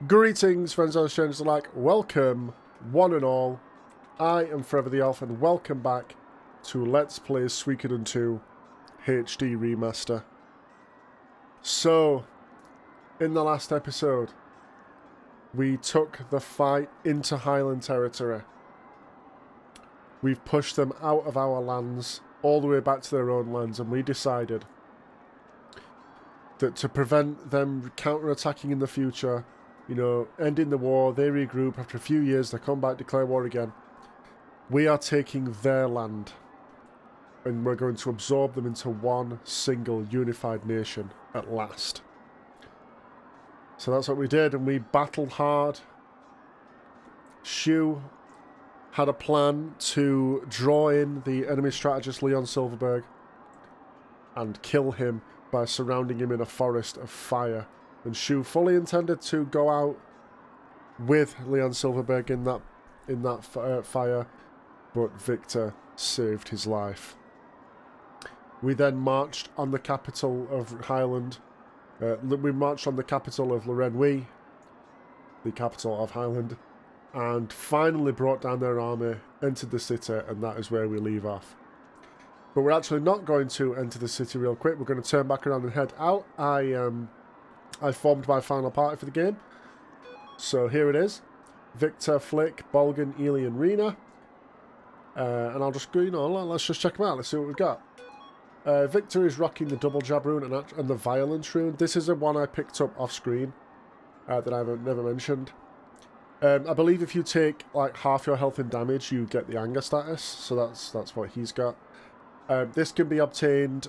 Greetings, friends and strangers alike. Welcome, one and all. I am Forever the Elf, and welcome back to Let's Play Suikoden 2 HD Remaster. So, in the last episode, we took the fight into Highland territory. We've pushed them out of our lands, all the way back to their own lands, and we decided that to prevent them counter-attacking in the future, you know, ending the war, they regroup, after a few years they come back, declare war again. We are taking their land and we're going to absorb them into one single unified nation at last. So that's what we did, and we battled hard. Shu had a plan to draw in the enemy strategist Leon Silverberg and kill him by surrounding him in a forest of fire. And Shu fully intended to go out with Leon Silverberg in that fire, but Victor saved his life. We then marched on the capital of Highland. We marched on the capital of Lorenwi, the capital of Highland, and finally brought down their army, entered the city, and that is where we leave off. But we're actually not going to enter the city real quick. We're going to turn back around and head out. I formed my final party for the game. So here it is. Victor, Flick, Bolgan, Ely, and Rena. And I'll just go, you know, let's just check them out. Let's see what we've got. Victor is rocking the double jab rune and the violence rune. This is the one I picked up off screen that I've never mentioned. I believe if you take like half your health in damage, you get the anger status. So that's what he's got. This can be obtained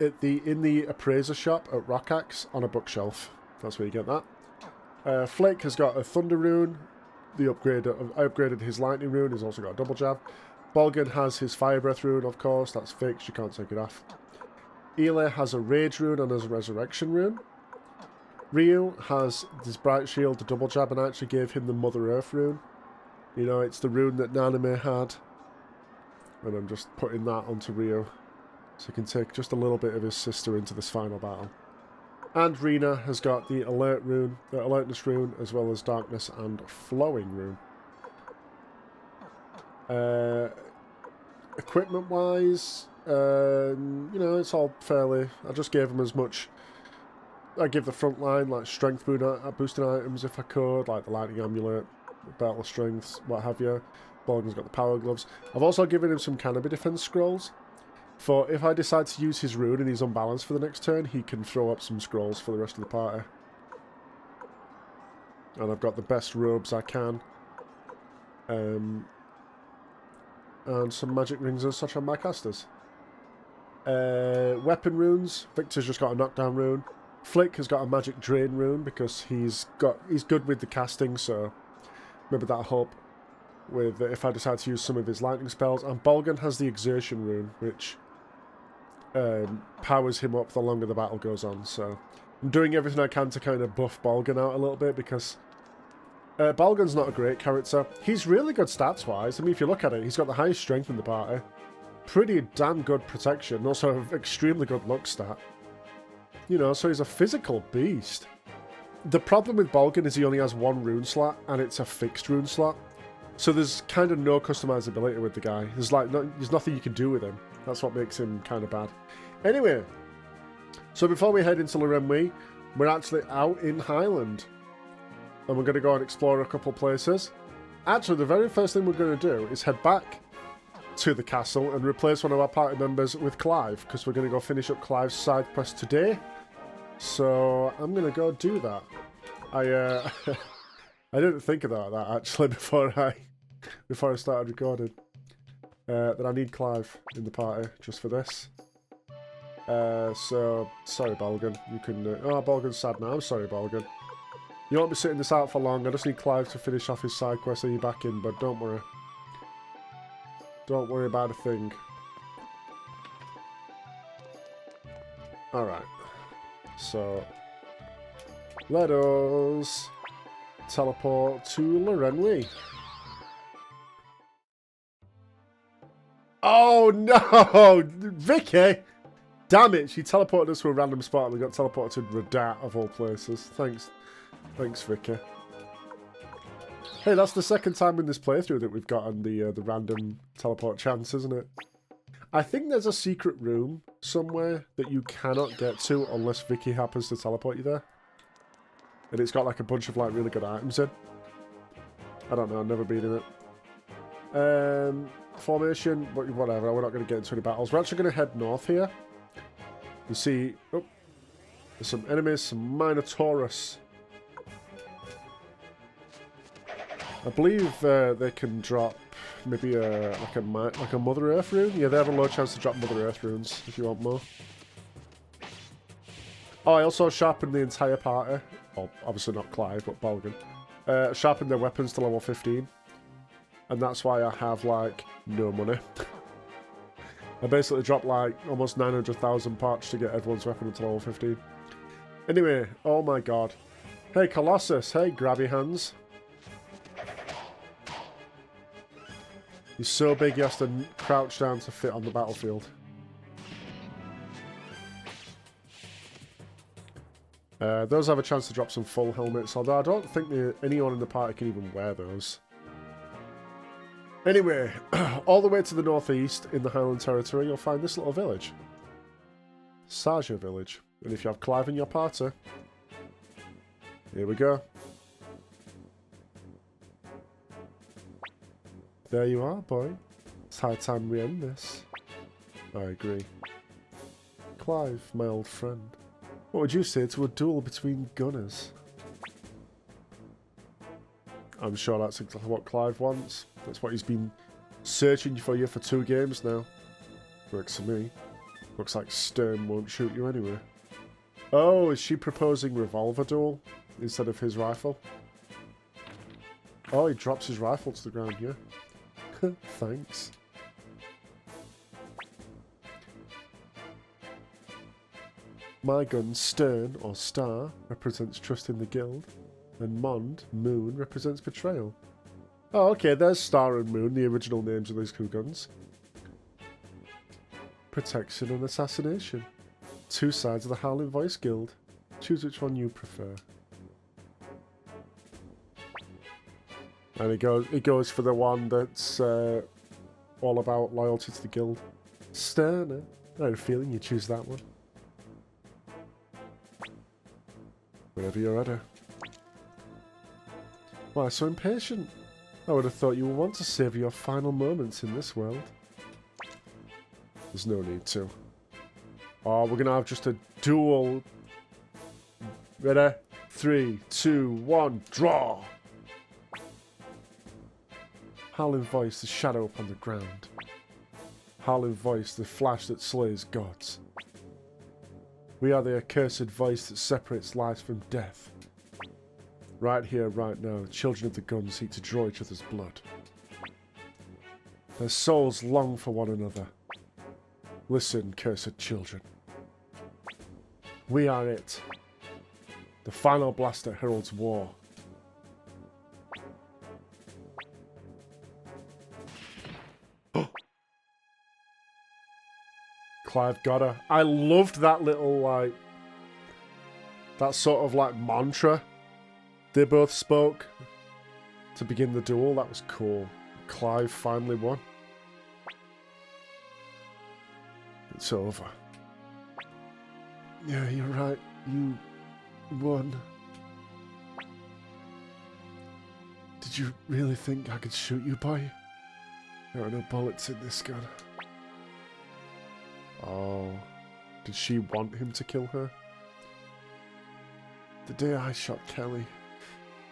in the appraiser shop at Rockaxe on a bookshelf. That's where you get that. Flick has got a thunder rune. I upgraded his lightning rune. He's also got a double jab. Bolgan has his fire breath rune, of course. That's fixed. You can't take it off. Ely has a rage rune and a resurrection rune. Ryu has his bright shield, the double jab, and I actually gave him the Mother Earth rune. You know, it's the rune that Naname had. And I'm just putting that onto Ryu, so he can take just a little bit of his sister into this final battle. And Rena has got the alertness rune, as well as darkness and flowing rune. Equipment-wise, you know, it's all fairly... I just gave him as much... I give the front line, like, strength boosting items if I could, like the lightning amulet, battle strengths, what have you. Bolgan's got the power gloves. I've also given him some canopy defense scrolls. For if I decide to use his rune and he's unbalanced for the next turn, he can throw up some scrolls for the rest of the party. And I've got the best robes I can. And some magic rings and such on my casters. Weapon runes. Victor's just got a knockdown rune. Flick has got a magic drain rune because he's good with the casting, so maybe that'll help with if I decide to use some of his lightning spells. And Bolgan has the exertion rune, which powers him up the longer the battle goes on. So I'm doing everything I can to kind of buff Bolgan out a little bit, because Bolgan's not a great character. He's really good stats wise. I mean, if you look at it, he's got the highest strength in the party, pretty damn good protection, also an extremely good luck stat. You know, so he's a physical beast. The problem with Bolgan is he only has one rune slot, and it's a fixed rune slot. So there's kind of no customizability with the guy. There's nothing you can do with him. That's what makes him kind of bad. Anyway, so before we head into Lorenwi, we're actually out in Highland. And we're going to go and explore a couple places. Actually, the very first thing we're going to do is head back to the castle and replace one of our party members with Clive, because we're going to go finish up Clive's side quest today. So I'm going to go do that. I didn't think about that actually before I started recording. That I need Clive in the party just for this. So sorry, Bolgan. You can. Oh, Bolgan's sad now. I'm sorry, Bolgan. You won't be sitting this out for long. I just need Clive to finish off his side quest and you're back in. But don't worry. Don't worry about a thing. All right. So let us teleport to Lorenwi. Oh no! Vicky! Damn it, she teleported us to a random spot and we got teleported to Radat of all places. Thanks Thanks, Vicky. Hey, that's the second time in this playthrough that we've gotten the random teleport chance, isn't it? I think there's a secret room somewhere that you cannot get to unless Vicky happens to teleport you there. And it's got like a bunch of like really good items in. I don't know, I've never been in it. Formation, whatever, we're not going to get into any battles. We're actually going to head north here. You see, oh, there's some enemies, some Minotaurus. I believe they can drop maybe like a Mother Earth rune. Yeah, they have a low chance to drop Mother Earth runes if you want more. Oh, I also sharpened the entire party. Well, obviously not Clive, but Balgan. Sharpened their weapons to level 15. And that's why I have, like, no money. I basically dropped, like, almost 900,000 parts to get everyone's weapon up to level 15. Anyway, oh my god. Hey, Colossus. Hey, grabby hands. He's so big he has to crouch down to fit on the battlefield. Those have a chance to drop some full helmets, although I don't think anyone in the party can even wear those. Anyway, all the way to the northeast in the Highland Territory, you'll find this little village. Sajah village. And if you have Clive in your party, here we go. There you are, boy. It's high time we end this. I agree. Clive, my old friend. What would you say to a duel between gunners? I'm sure that's exactly what Clive wants. That's what he's been searching for you for 2 games now. Works for me. Looks like Stern won't shoot you anyway. Oh, is she proposing revolver duel instead of his rifle? Oh, he drops his rifle to the ground, yeah. Thanks. My gun, Stern, or Star, represents trust in the guild. And Mond, Moon, represents betrayal. Oh, okay, there's Star and Moon, the original names of these 2 guns. Protection and assassination. 2 sides of the Howling Voice Guild. Choose which one you prefer. And it goes for the one that's all about loyalty to the guild. Sterner. I had a feeling you'd choose that one. Whenever you're ready. Why so impatient? I would have thought you would want to savour your final moments in this world. There's no need to. Oh, we're going to have just a duel. Ready? 3, 2, 1, draw! Howling Voice, the shadow upon the ground. Howling Voice, the flash that slays gods. We are the accursed voice that separates life from death. Right here, right now, the children of the gun seek to draw each other's blood. Their souls long for one another. Listen, cursed children. We are it. The final blast that heralds war. Clive got her. I loved that little, like, that sort of, like, mantra they both spoke to begin the duel. That was cool. Clive finally won. It's over. Yeah, you're right. You won. Did you really think I could shoot you, boy? There are no bullets in this gun. Oh, did she want him to kill her? The day I shot Kelly,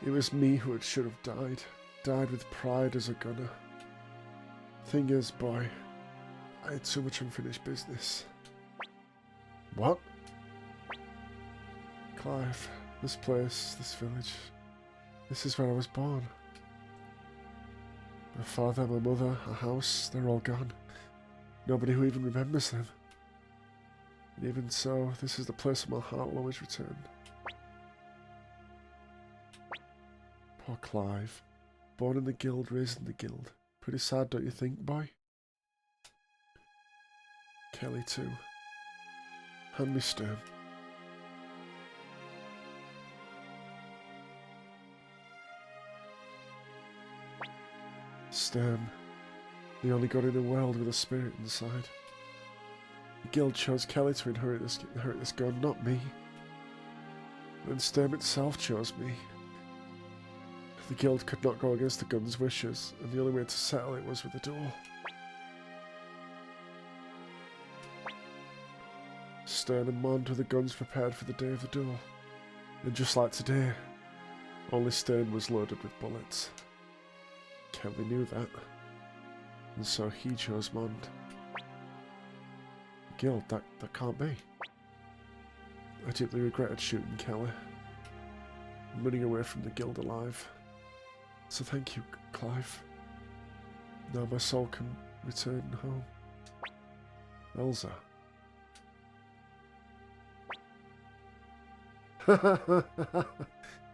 it was me who should have died. Died with pride as a gunner. Thing is, boy, I had so much unfinished business. What? Clive, this place, this village, this is where I was born. My father, my mother, our house, they're all gone. Nobody who even remembers them. And even so, this is the place where my heart will always return. Poor Clive. Born in the guild, raised in the guild. Pretty sad, don't you think, boy? Kelly too. Hand me Stern. Sturm, the only god in the world with a spirit inside. The guild chose Kelly to inherit this gun, not me. And Sturm itself chose me. The guild could not go against the gun's wishes, and the only way to settle it was with a duel. Stern and Mond were the guns prepared for the day of the duel. And just like today, only Stern was loaded with bullets. Kelly knew that, and so he chose Mond. Guild, that can't be. I deeply regretted shooting Kelly and running away from the guild alive. So thank you, Clive. Now my soul can return home. Elsa.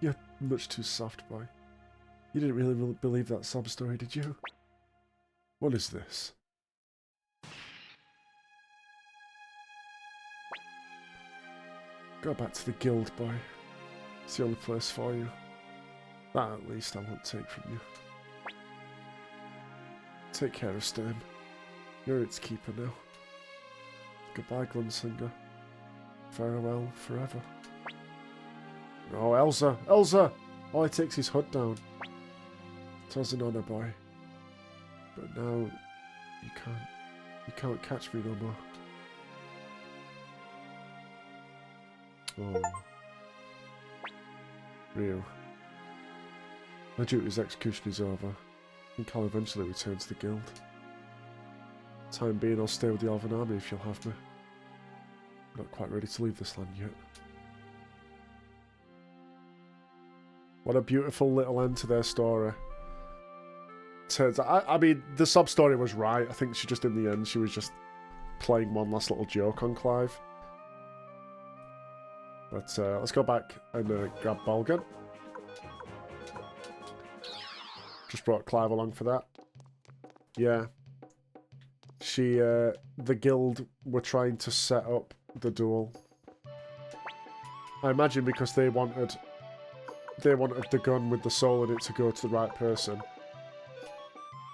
You're much too soft, boy. You didn't really believe that sob story, did you? What is this? Go back to the guild, boy. It's the only place for you. That, at least, I won't take from you. Take care of Sturm. You're its keeper now. Goodbye, Gunslinger. Farewell forever. Oh, Elsa! Elsa! All it takes is hood down. It was an honour, boy. But now, you can't catch me no more. Oh. Rio. My duty's execution is over. I think I'll eventually return to the guild. Time being, I'll stay with the Elven army if you'll have me. I'm not quite ready to leave this land yet. What a beautiful little end to their story. Turns out, I mean, the sub-story was right. I think she just, in the end, she was just playing one last little joke on Clive. But let's go back and grab Balgan. Just brought Clive along for that. Yeah. The guild were trying to set up the duel. I imagine because they wanted the gun with the soul in it to go to the right person.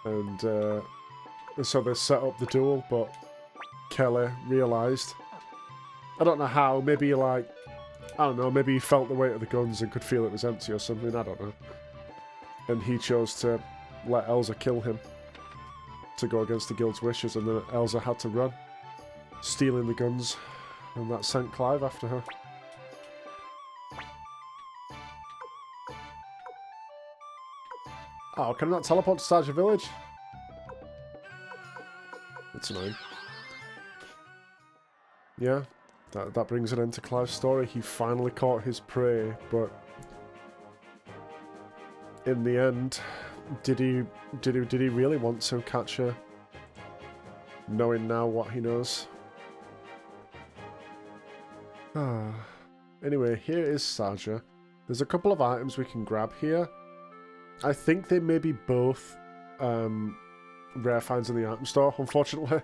And so they set up the duel, but Kelly realised. I don't know how, maybe like, I don't know, maybe he felt the weight of the guns and could feel it was empty or something, I don't know. And he chose to let Elsa kill him to go against the guild's wishes, and then Elsa had to run, stealing the guns, and that sent Clive after her. Oh, can I not teleport to Sajah village? That's annoying. Yeah, that brings an end to Clive's story. He finally caught his prey, but in the end, did he really want to catch her? Knowing now what he knows. Anyway, here is Sajah. There's a couple of items we can grab here. I think they may be both rare finds in the item store, unfortunately.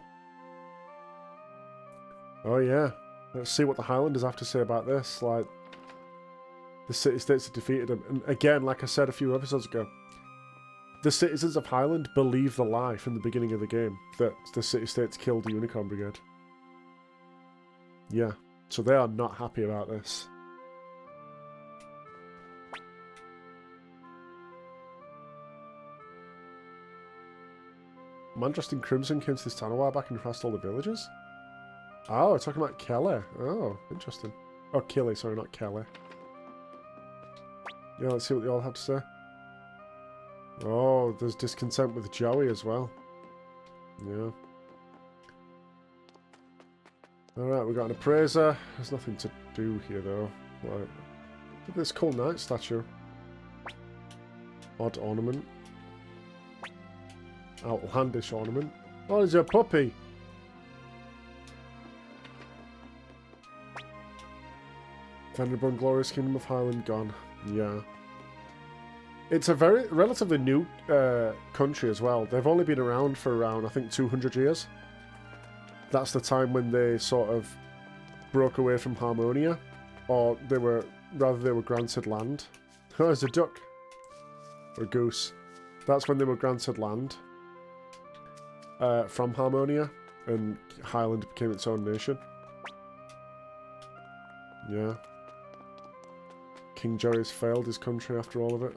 Oh yeah, let's see what the Highlanders have to say about this. Like, the city-states have defeated them. And again, like I said a few episodes ago, the citizens of Highland believe the lie from the beginning of the game that the city-states killed the Unicorn Brigade. Yeah, so they are not happy about this. Mandrest and Crimson came to this town a while back and harassed all the villagers? Oh, we're talking about Kelly. Oh, interesting. Oh, Killy, sorry, not Kelly. Yeah, let's see what they all have to say. Oh, there's discontent with Joey as well. Yeah. Alright, we got an appraiser. There's nothing to do here, though. Right. Look at this cool knight statue. Odd ornament. Outlandish ornament. Oh, there's a puppy! Venerable and glorious kingdom of Highland gone. Yeah. It's a very relatively new country as well. They've only been around for around, I think, 200 years. That's the time when they sort of broke away from Harmonia. Or they were granted land. Oh, there's a duck. Or a goose. That's when they were granted land from Harmonia, and Highland became its own nation. Yeah. King Jerry's failed his country after all of it.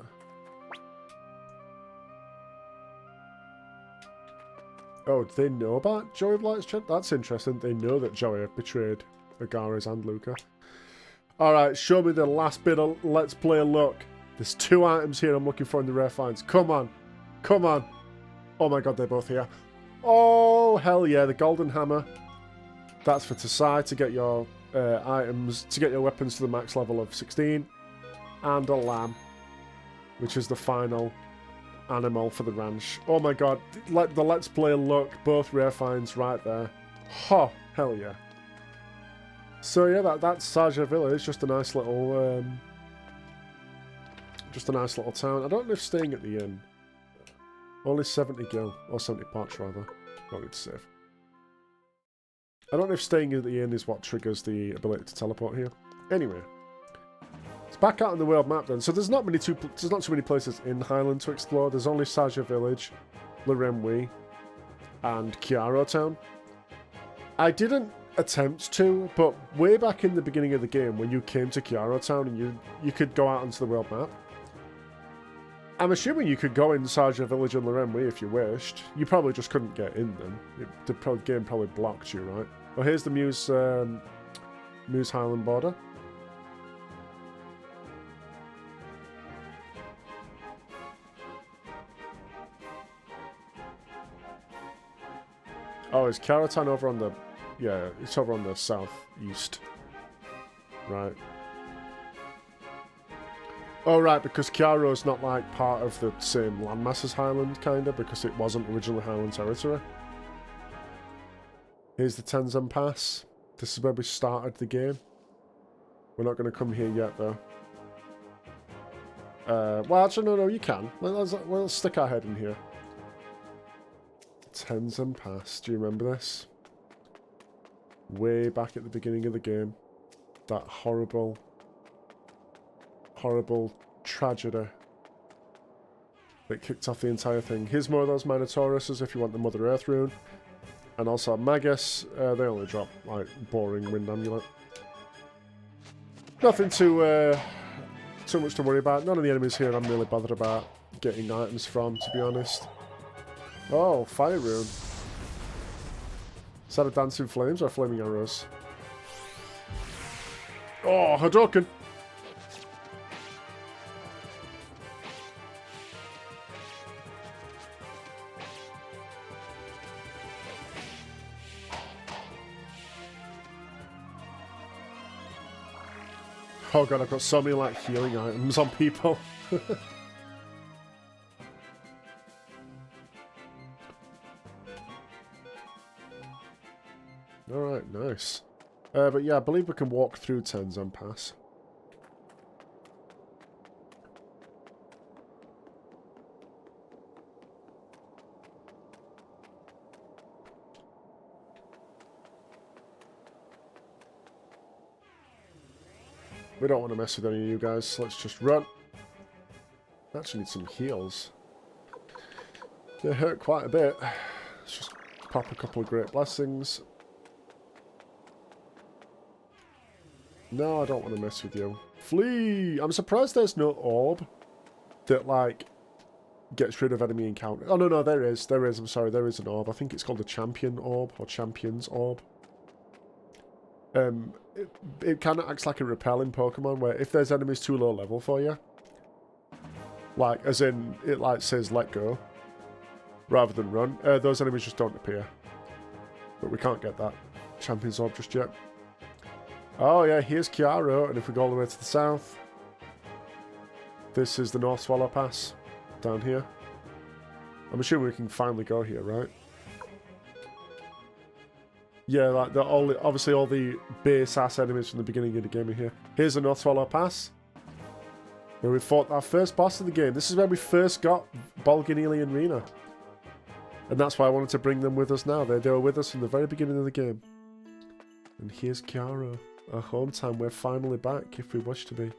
Oh, do they know about Joey Blight's trip? That's interesting. They know that Joey betrayed Agares and Luca. Alright, show me the last bit of Let's Play look. There's 2 items here I'm looking for in the rare finds. Come on. Come on. Oh my god, they're both here. Oh, hell yeah. The golden hammer. That's for Tasai to get your items, to get your weapons to the max level of 16. And a lamb, which is the final animal for the ranch. Oh my god, the Let's Play look, both rare finds right there. Oh, hell yeah. So yeah, that's Sajah Village, just a nice little town. I don't know if staying at the inn. Only 70 gil, or 70 parts rather. Don't need to save. I don't know if staying at the inn is what triggers the ability to teleport here. Anyway. It's back out on the world map then. So there's not too many places in Highland to explore. There's only Sajah Village, Loremwi, and Chiaro Town. I didn't attempt to, but way back in the beginning of the game when you came to Chiaro Town and you could go out onto the world map. I'm assuming you could go in Sajah Village and Loremwi if you wished. You probably just couldn't get in them. The game probably blocked you, right? Well, here's the Muse Highland border. Oh, is Chiaro over on the... Yeah, it's over on the southeast. Right. Oh, right, because Chiaro's not, like, part of the same landmass as Highland, kind of, because it wasn't originally Highland territory. Here's the Tenzan Pass. This is where we started the game. We're not going to come here yet, though. Well, actually, no, you can. We'll stick our head in here. Tenzan Pass. Do you remember this? Way back at the beginning of the game. That horrible tragedy that kicked off the entire thing. Here's more of those Minotauruses if you want the Mother Earth rune. And also Magus. They only drop, like, boring wind amulet. Nothing too much to worry about. None of the enemies here I'm really bothered about getting items from, to be honest. Oh, fire rune. Is that a dancing flames or flaming arrows? Oh, Hadouken! Oh god, I've got so many, like, healing items on people. Alright, nice. But yeah, I believe we can walk through Tenzan Pass. We don't want to mess with any of you guys, let's just run. I actually need some heals. They hurt quite a bit. Let's just pop a couple of great blessings. No, I don't want to mess with you. Flee! I'm surprised there's no orb that, like, gets rid of enemy encounter. Oh, no, there is. There is, I'm sorry, there is an orb. I think it's called the Champion Orb, or Champion's Orb. It kind of acts like a repelling Pokemon, where if there's enemies too low level for you, like, as in, it, like, says let go, rather than run, those enemies just don't appear. But we can't get that Champion's Orb just yet. Oh yeah, here's Chiaro, and if we go all the way to the south, this is the North Swallow Pass, down here. I'm assuming we can finally go here, right? Yeah, like, obviously all the base-ass enemies from the beginning of the game are here. Here's the North Swallow Pass, where we fought our first boss of the game. This is where we first got Bolganili and Rena. And that's why I wanted to bring them with us now. They were with us from the very beginning of the game. And here's Chiaro. Our hometown, we're finally back, if we wish to be.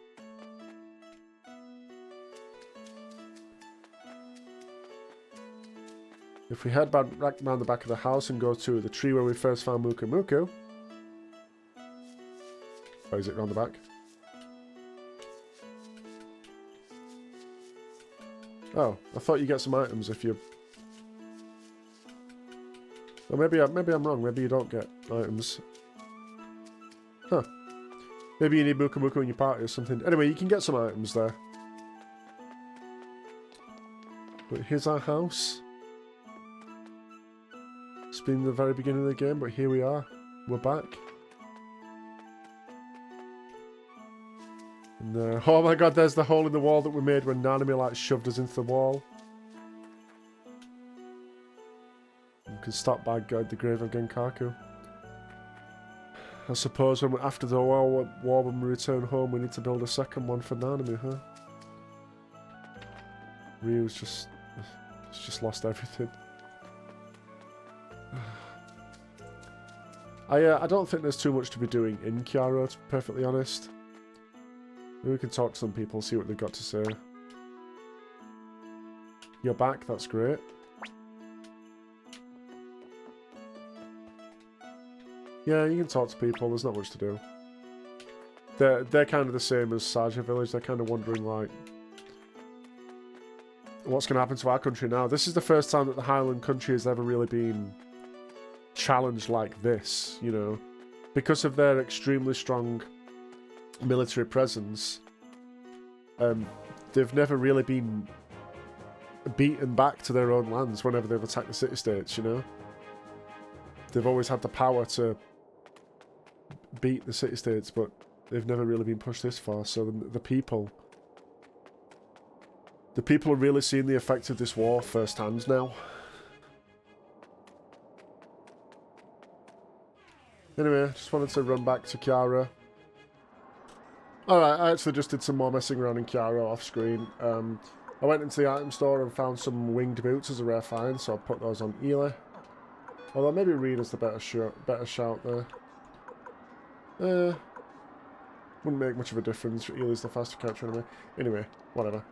If we head back round the back of the house and go to the tree where we first found Muku Muku. Or is it round the back? Oh, I thought you get some items if you... Or maybe I'm wrong. Maybe you don't get items. Huh. Maybe you need Muku Muku in your party or something. Anyway, you can get some items there. But here's our house. It's been the very beginning of the game, but here we are. We're back. And, oh my god, there's the hole in the wall that we made when Nanami like shoved us into the wall. We can stop by the grave of Genkaku. I suppose after the war when we return home, we need to build a second one for Nanami, huh? Ryu's just lost everything. I don't think there's too much to be doing in Chiaro, to be perfectly honest. Maybe we can talk to some people, see what they've got to say. You're back, that's great. Yeah, you can talk to people, there's not much to do. They're kind of the same as Sajah Village, they're kind of wondering like... what's going to happen to our country now? This is the first time that the Highland country has ever really been challenged like this, you know. Because of their extremely strong military presence, they've never really been beaten back to their own lands whenever they've attacked the city-states, you know. They've always had the power to beat the city-states, but they've never really been pushed this far, so the people are really seeing the effect of this war firsthand now. Anyway, just wanted to run back to Chiara. Alright, I actually just did some more messing around in Chiara off screen. I went into the item store and found some winged boots as a rare find, so I put those on Ela. Although maybe Rina's the better shout there. Wouldn't make much of a difference. Ela's the faster character anyway. Anyway, whatever.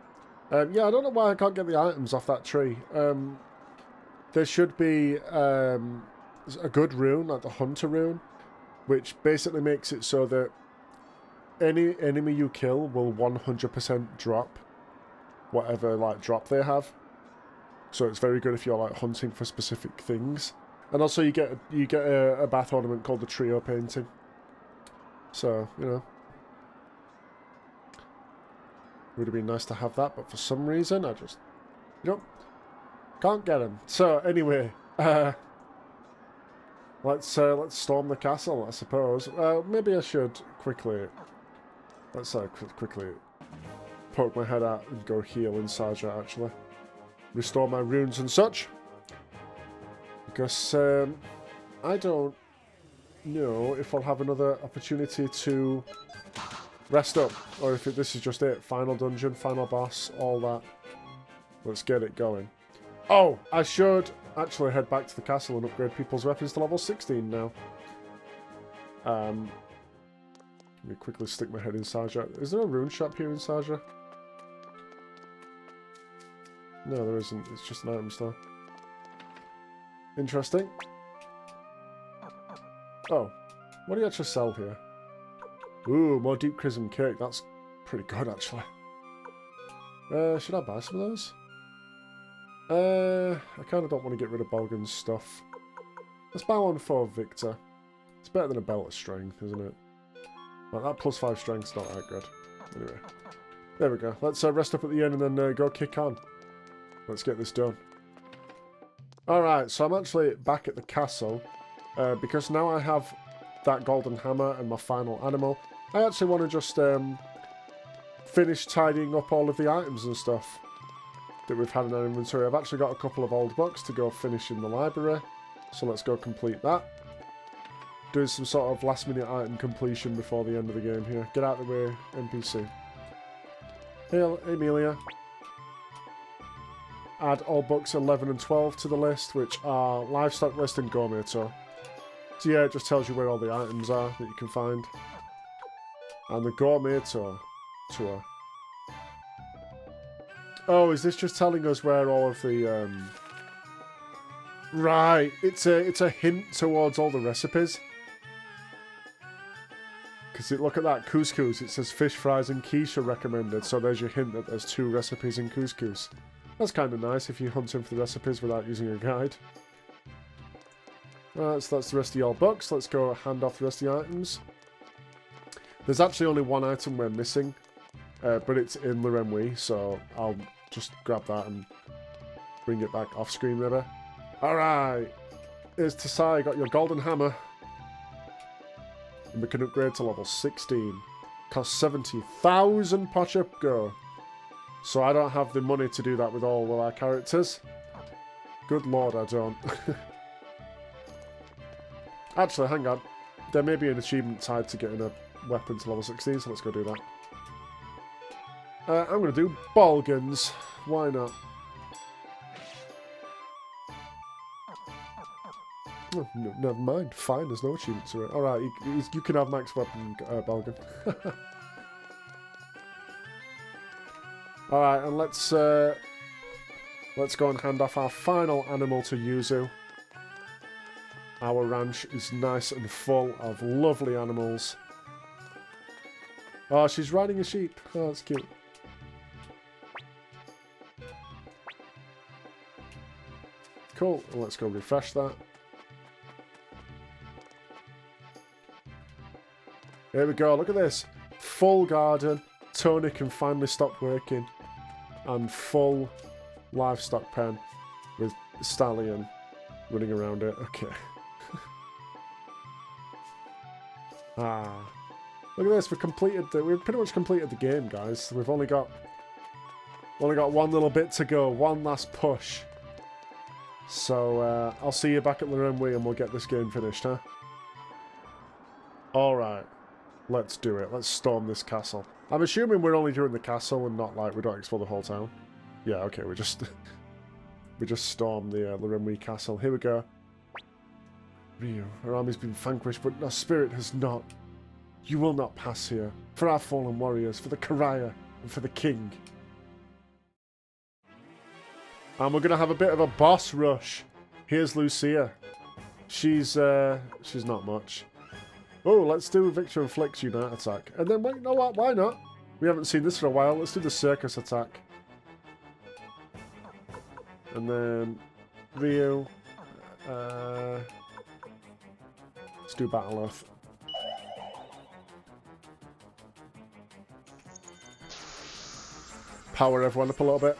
Yeah, I don't know why I can't get the items off that tree. There should be a good rune, like the Hunter rune, which basically makes it so that any enemy you kill will 100% drop whatever like drop they have. So it's very good if you're like hunting for specific things. And also you get a bath ornament called the Trio Painting. So, you know. Would have been nice to have that, but for some reason I just, you know, can't get them. So anyway, let's storm the castle, I suppose. Maybe I should quickly, quickly poke my head out and go heal in Sajah, actually. Restore my runes and such. Because I don't know if I'll have another opportunity to rest up, or if this is just it. Final dungeon, final boss, all that. Let's get it going. Oh, I should actually head back to the castle and upgrade people's weapons to level 16 now. Let me quickly stick my head in Sajah. Is there a rune shop here in Sajah? No, there isn't. It's just an item store. Interesting. Oh, what do you actually sell here? Ooh, more Deep Chrism cake. That's pretty good, actually. Should I buy some of those? I kind of don't want to get rid of Bolgan's stuff. Let's buy one for Victor. It's better than a belt of strength, isn't it? Like, that +5 strength's not that good. Anyway. There we go. Let's rest up at the end and then go kick on. Let's get this done. Alright, so I'm actually back at the castle. Because now I have that golden hammer and my final animal. I actually want to just finish tidying up all of the items and stuff that we've had in our inventory. I've actually got a couple of old books to go finish in the library. So let's go complete that. Doing some sort of last minute item completion before the end of the game here. Get out of the way, NPC. Hey, Amelia. Add all books 11 and 12 to the list, which are livestock list and gourmet tour. So yeah, it just tells you where all the items are that you can find. And the gourmet tour. Oh, is this just telling us where all of the Right, it's a hint towards all the recipes. Because look at that, couscous. It says fish fries and quiche are recommended. So there's your hint that there's 2 recipes in couscous. That's kind of nice if you're hunting for the recipes without using a guide. Alright, so that's the rest of your books. Let's go hand off the rest of the items. There's actually only 1 item we're missing. But it's in Leremwe, so I'll just grab that and bring it back off screen maybe. Alright. Here's Tasai, got your golden hammer. And we can upgrade to level 16. Costs 70,000 Pocha Go. So I don't have the money to do that with all of our characters. Good lord, I don't. Actually, hang on. There may be an achievement tied to getting a weapon to level 16, so let's go do that. I'm going to do ball guns. Why not? Oh, no, never mind. Fine, there's no achievement to it. Alright, you can have max weapon ball gun. Alright, and let's go and hand off our final animal to Yuzu. Our ranch is nice and full of lovely animals. Oh, she's riding a sheep. Oh, that's cute. Cool. Well, let's go refresh that. Here we go. Look at this. Full garden. Tony can finally stop working. And full livestock pen with Stallion running around it. Okay. Look at this. We've pretty much completed the game, guys. We've only got one little bit to go. One last push. So I'll see you back at Leremwe and we'll get this game finished, huh? Alright. Let's do it. Let's storm this castle. I'm assuming we're only doing the castle and not like we don't explore the whole town. Yeah, okay, we just storm the Leremwe castle. Here we go. Ryu, our army's been vanquished, but our spirit has not. You will not pass here. For our fallen warriors, for the Karaya, and for the king. And we're gonna have a bit of a boss rush. Here's Lucia. She's not much. Oh, let's do Victor and Flick's Unite attack. And then, wait, you know what? Why not? We haven't seen this for a while. Let's do the circus attack. And then Ryu. Let's do Battle Earth. Power everyone up a little bit.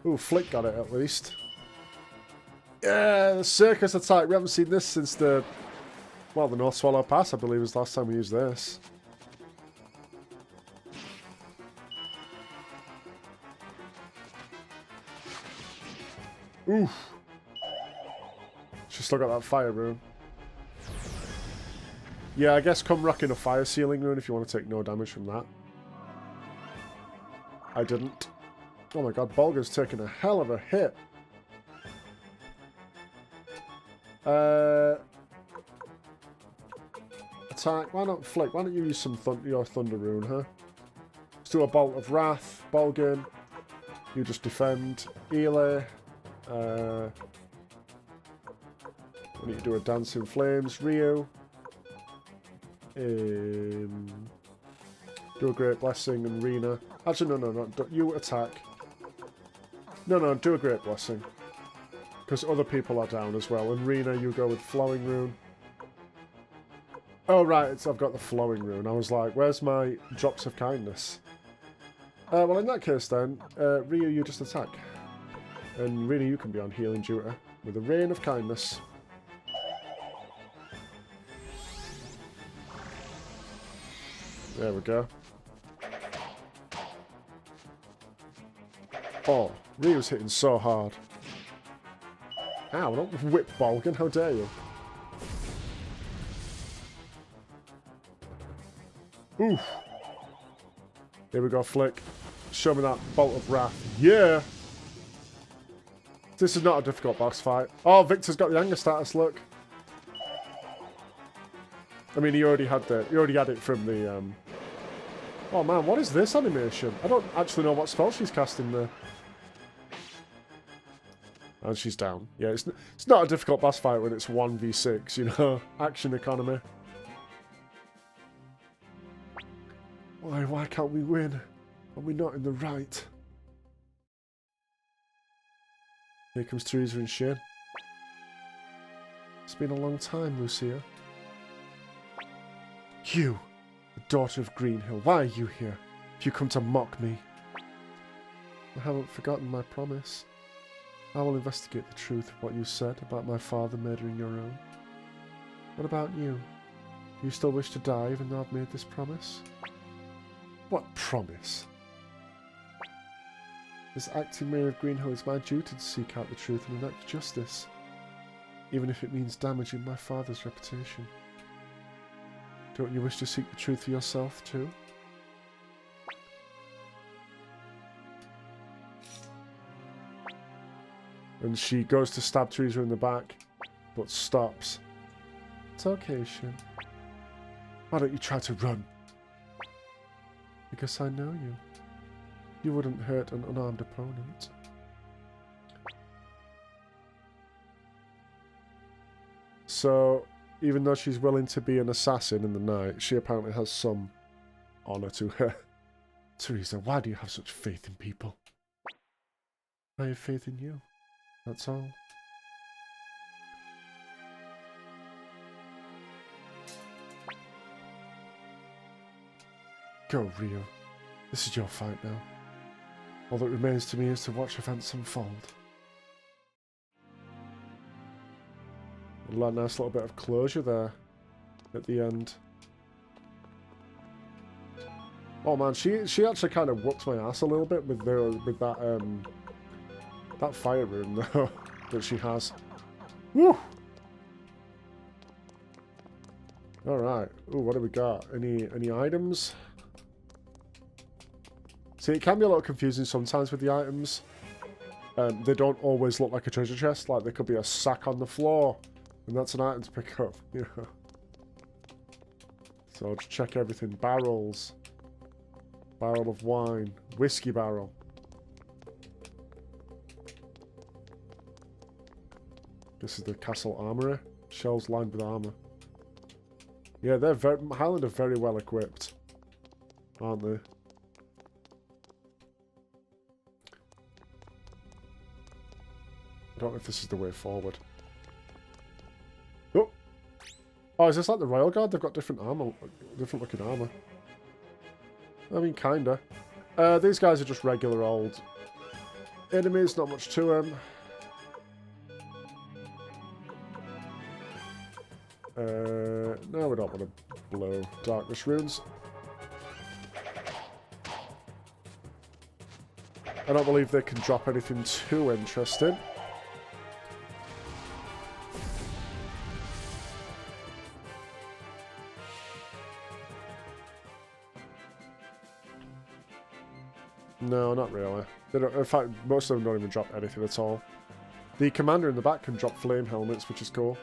Ooh, Flick got it at least. Yeah, the circus attack. We haven't seen this since the North Swallow Pass, I believe, was the last time we used this. Oof. She's still got that fire rune. Yeah, I guess come rocking a fire sealing rune if you want to take no damage from that. I didn't. Oh my god, Bolga's taking a hell of a hit. Attack. Why not Flick? Why don't you use some your Thunder Rune, huh? Let's do a Bolt of Wrath. Bolgan. You just defend. Ela. I need to do a Dancing Flames. Ryu. Do a Great Blessing and Rena. Actually, no. You attack. No, do a Great Blessing. Because other people are down as well. And Rena, you go with Flowing Rune. Oh, right, I've got the Flowing Rune. I was like, where's my Drops of Kindness? Well, in that case then, Ryu, you just attack. And Rena, you can be on healing duty with a Rain of Kindness. There we go. Oh, Ryu's hitting so hard. Ow, don't whip Bolgan, how dare you? Oof. Here we go, Flick. Show me that Bolt of Wrath. Yeah! This is not a difficult boss fight. Oh, Victor's got the anger status, look. I mean, he already had it from the Oh man, what is this animation? I don't actually know what spell she's casting there. And she's down. Yeah, it's not a difficult boss fight when it's 1v6, you know? Action economy. Why can't we win? Are we not in the right? Here comes Teresa and Shane. It's been a long time, Lucia. You, the daughter of Greenhill, why are you here? Have you come to mock me? I haven't forgotten my promise. I will investigate the truth of what you said about my father murdering your own. What about you? Do you still wish to die even though I've made this promise? What promise? As acting mayor of Greenhill, it's my duty to seek out the truth and enact justice, even if it means damaging my father's reputation. Don't you wish to seek the truth for yourself, too? And she goes to stab Teresa in the back, but stops. It's okay, Shin. Why don't you try to run? Because I know you. You wouldn't hurt an unarmed opponent. So, even though she's willing to be an assassin in the night, she apparently has some honor to her. Teresa, why do you have such faith in people? I have faith in you. That's all. Go, Rio. This is your fight now. All that remains to me is to watch events unfold. A nice little bit of closure there at the end. Oh man, she actually kind of whooped my ass a little bit with that fire rune though that she has. Woo! All right. Ooh, what do we got? Any items? See, it can be a little confusing sometimes with the items. They don't always look like a treasure chest. Like, there could be a sack on the floor, and that's an item to pick up, you know. So I'll just check everything. Barrels. Barrel of wine. Whiskey barrel. This is the castle armory. Shelves lined with armor. Yeah, Highland are very well equipped, aren't they? I don't know if this is the way forward. Oh! Oh, is this like the Royal Guard? They've got different armor, different looking armor. I mean, kinda. These guys are just regular old enemies, not much to them. No, we don't want to blow darkness runes. I don't believe they can drop anything too interesting. No, not really. They don't, in fact, most of them don't even drop anything at all. The commander in the back can drop flame helmets, which is cool.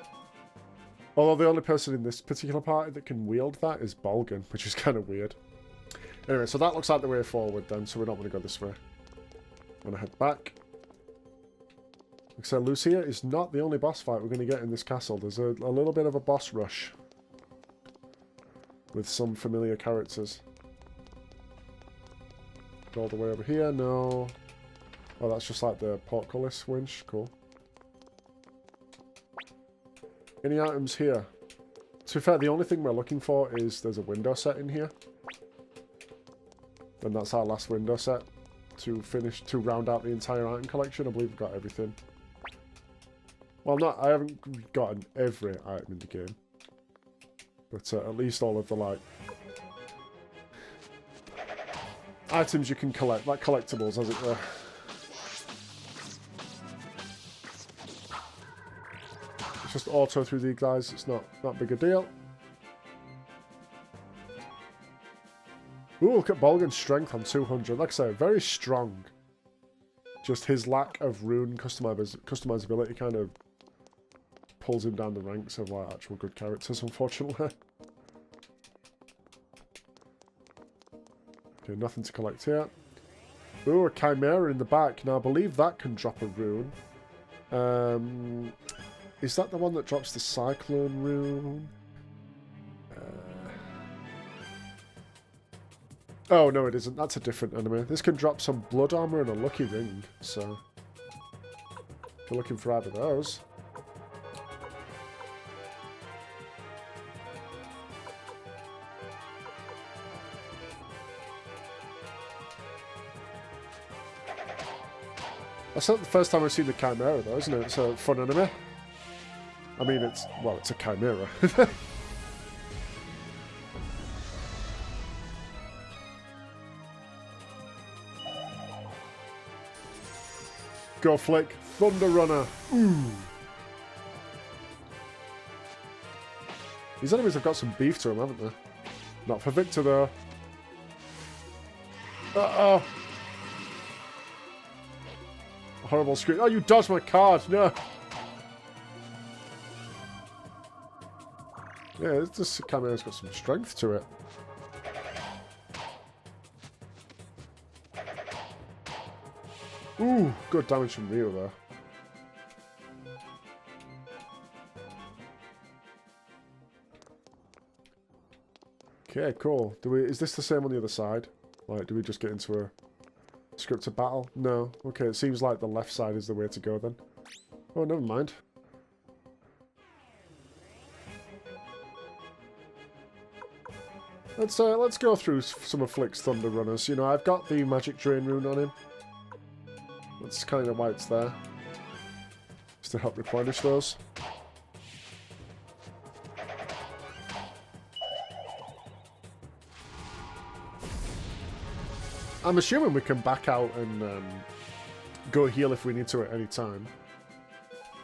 Although the only person in this particular party that can wield that is Bolgan, which is kind of weird. Anyway, so that looks like the way forward then, so we're not going to go this way. I'm going to head back. Like I said, Lucia is not the only boss fight we're going to get in this castle. There's a little bit of a boss rush with some familiar characters. Go all the way over here, no. Oh, that's just like the portcullis winch, cool. Any items here? To be fair, the only thing we're looking for is there's a window set in here. And that's our last window set to round out the entire item collection. I believe we've got everything. Well, I haven't gotten every item in the game. But at least all of the, like, items you can collect, like collectibles, as it were. It's just auto through these guys. It's not big a deal. Ooh, look at Bolgan's strength on 200. Like I say, very strong. Just his lack of rune customizability kind of pulls him down the ranks of like actual good characters, unfortunately. Okay, nothing to collect here. Ooh, a chimera in the back. Now, I believe that can drop a rune. Is that the one that drops the cyclone rune? Oh, no, it isn't. That's a different enemy. This can drop some blood armor and a lucky ring, so... We're looking for either of those. That's not the first time I've seen the chimera, though, isn't it? It's a fun enemy. I mean, it's... Well, it's a chimera. Go Flick. Thunder Runner. Ooh. These enemies have got some beef to them, haven't they? Not for Victor, though. Uh-oh. A horrible scream. Oh, you dodged my card. No. Yeah, this camera's got some strength to it. Ooh, good damage from Rio there. Okay, cool. Is this the same on the other side? Like, do we just get into a scripted battle? No. Okay, it seems like the left side is the way to go then. Oh, never mind. Let's go through some of Flick's Thunder Runners. You know, I've got the Magic Drain rune on him. That's kind of why it's there. Just to help replenish those. I'm assuming we can back out and go heal if we need to at any time.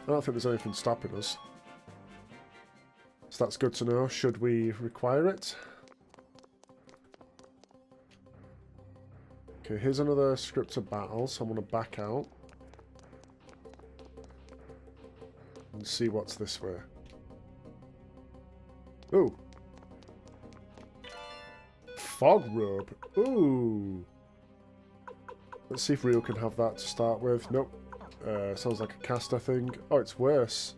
I don't think there's anything stopping us. So that's good to know. Should we require it? Okay, here's another scripted battle, so I'm going to back out. And see what's this way. Ooh. Fog robe. Ooh. Let's see if Rio can have that to start with. Nope. Sounds like a caster thing. Oh, it's worse.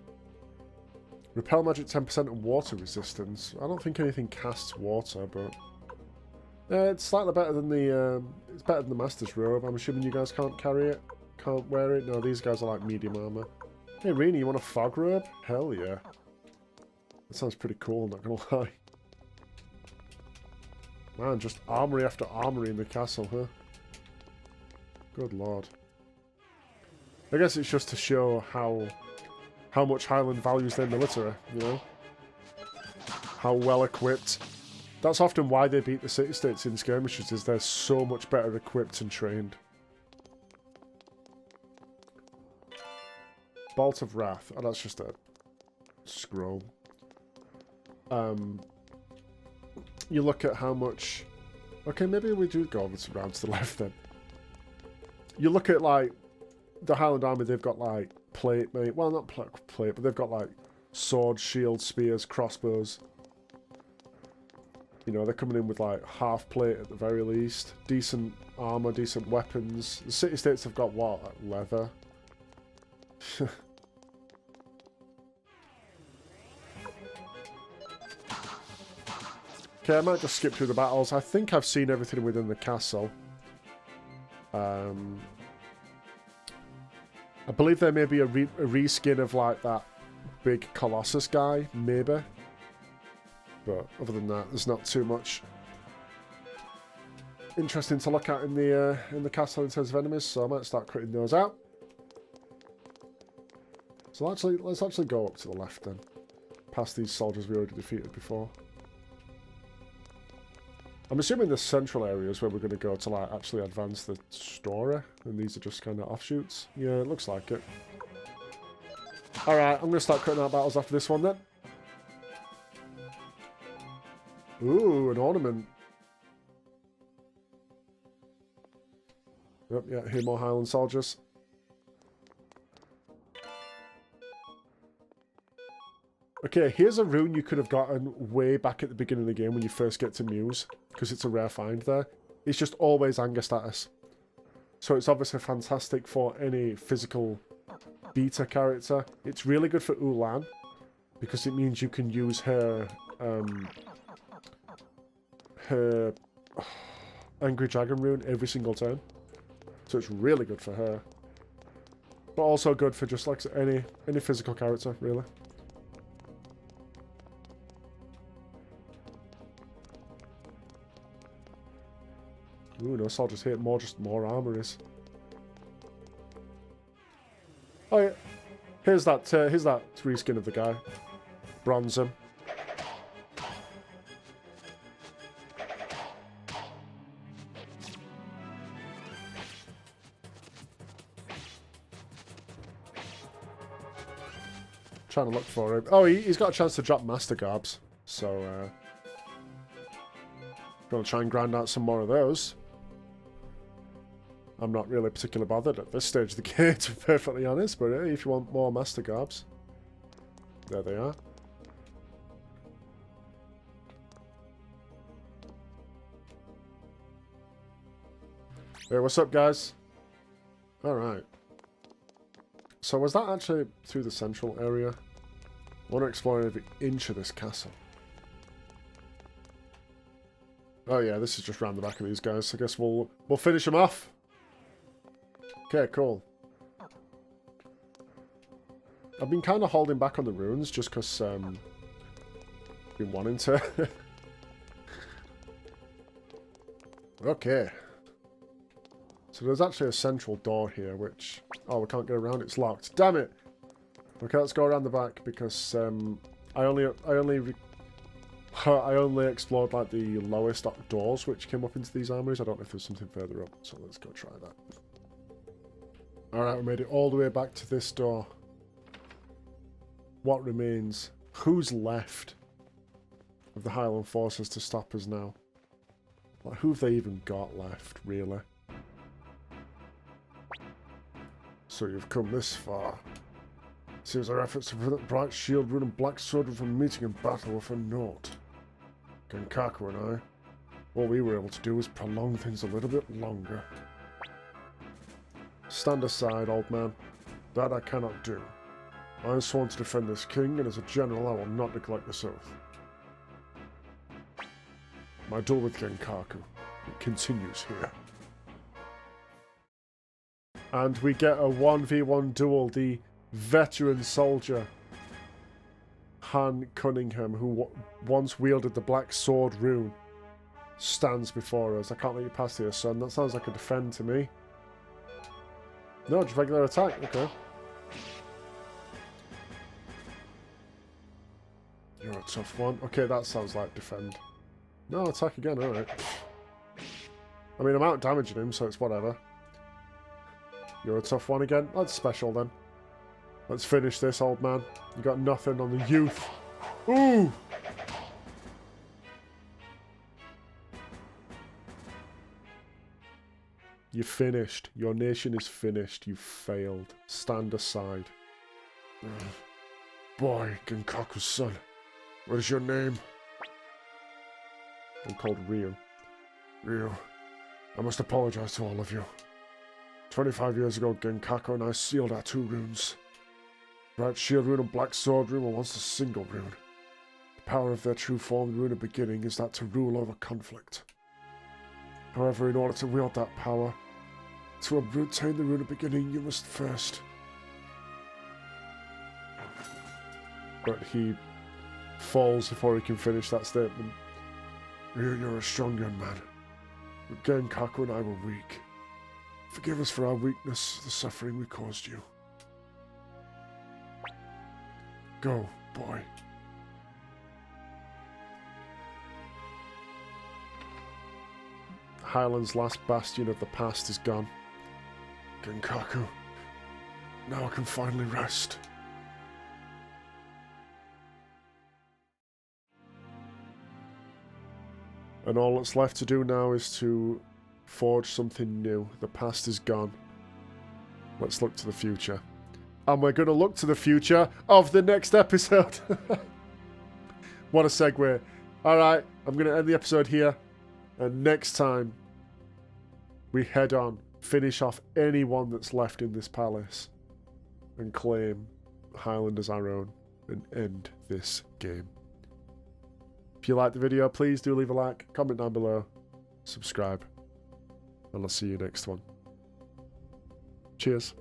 Repel magic 10% and water resistance. I don't think anything casts water, but... it's slightly better than the... it's better than the Master's robe. I'm assuming you guys can't carry it? Can't wear it? No, these guys are like medium armor. Hey, Rini, you want a fog robe? Hell yeah. That sounds pretty cool, not gonna lie. Man, just armory after armory in the castle, huh? Good lord. I guess it's just to show how much Highland values their military, you know? How well equipped. That's often why they beat the city-states in skirmishes, is they're so much better equipped and trained. Bolt of Wrath. Oh, that's just a scroll. You look at how much... Okay, maybe we do go around to the left then. You look at, like, the Highland Army, they've got, like, plate, mate. Well, not plate, but they've got, like, swords, shields, spears, crossbows. You know, they're coming in with, like, half plate at the very least. Decent armor, decent weapons. The city-states have got, what, like, leather? Okay, I might just skip through the battles. I think I've seen everything within the castle. I believe there may be a reskin of, like, that big Colossus guy, maybe. But other than that, there's not too much interesting to look at in the castle in terms of enemies, so I might start cutting those out. So let's actually go up to the left then, past these soldiers we already defeated before. I'm assuming the central area is where we're going to go to, like, actually advance the story, and these are just kind of offshoots. Yeah, it looks like it. Alright, I'm going to start cutting out battles after this one then. Ooh, an ornament. Yep, yeah, here more Highland soldiers. Okay, here's a rune you could have gotten way back at the beginning of the game when you first get to Muse, because it's a rare find there. It's just always anger status. So it's obviously fantastic for any physical beta character. It's really good for Ulan, because it means you can use her her Angry Dragon rune every single turn. So it's really good for her. But also good for just like any physical character, really. Ooh, no, so I'll just hit more, just more armor is. Oh yeah. Here's that reskin of the guy. Bronze him. Trying to look for him. Oh, he's got a chance to drop Master Garbs. So, gonna try and grind out some more of those. I'm not really particularly bothered at this stage of the game, to be perfectly honest, but if you want more Master Garbs, there they are. Hey, what's up, guys? Alright. So was that actually through the central area? I want to explore every inch of this castle. Oh yeah, this is just round the back of these guys. I guess we'll finish them off. Okay, cool. I've been kind of holding back on the runes just because I've been wanting to. Okay. So there's actually a central door here, which... Oh, we can't get around. It's locked. Damn it! Okay, let's go around the back because I only explored like the lowest doors which came up into these armories. I don't know if there's something further up, so let's go try that. Alright, we made it all the way back to this door. What remains? Who's left of the Highland forces to stop us now? Like, who have they even got left, really? So you've come this far. Seems our efforts to prevent Bright Shield Rune and Black Sword from meeting in battle were for naught. Genkaku and I, all we were able to do was prolong things a little bit longer. Stand aside, old man. That I cannot do. I am sworn to defend this king, and as a general I will not neglect this oath. My duel with Genkaku continues here. And we get a 1v1 duel. The veteran soldier, Han Cunningham, who once wielded the Black Sword rune, stands before us. I can't let you pass here, son. That sounds like a defend to me. No, just regular attack. Okay. You're a tough one. Okay, that sounds like defend. No, attack again. Alright. I mean, I'm out damaging him, so it's whatever. You're a tough one again. That's special then. Let's finish this, old man. You got nothing on the youth. Ooh! You're finished. Your nation is finished. You failed. Stand aside. Boy, Genkaku's son. What is your name? I'm called Ryu. Ryu, I must apologize to all of you. 25 years ago, Genkaku and I sealed our two runes. Bright Shield Rune and Black Sword Rune were once a single rune. The power of their true form, rune of beginning, is that to rule over conflict. However, in order to wield that power, to obtain the rune of beginning, you must first... But he falls before he can finish that statement. Ryu, you're a strong young man. But Genkaku and I were weak. Forgive us for our weakness, the suffering we caused you. Go, boy. Highland's last bastion of the past is gone. Genkaku, now I can finally rest. And all that's left to do now is to forge something new. The past is gone. Let's look to the future. And we're going to look to the future of the next episode. What a segue. Alright, I'm going to end the episode here. And next time, we head on, finish off anyone that's left in this palace, and claim Highland as our own, and end this game. If you liked the video, please do leave a like, comment down below, subscribe, and I'll see you next one. Cheers.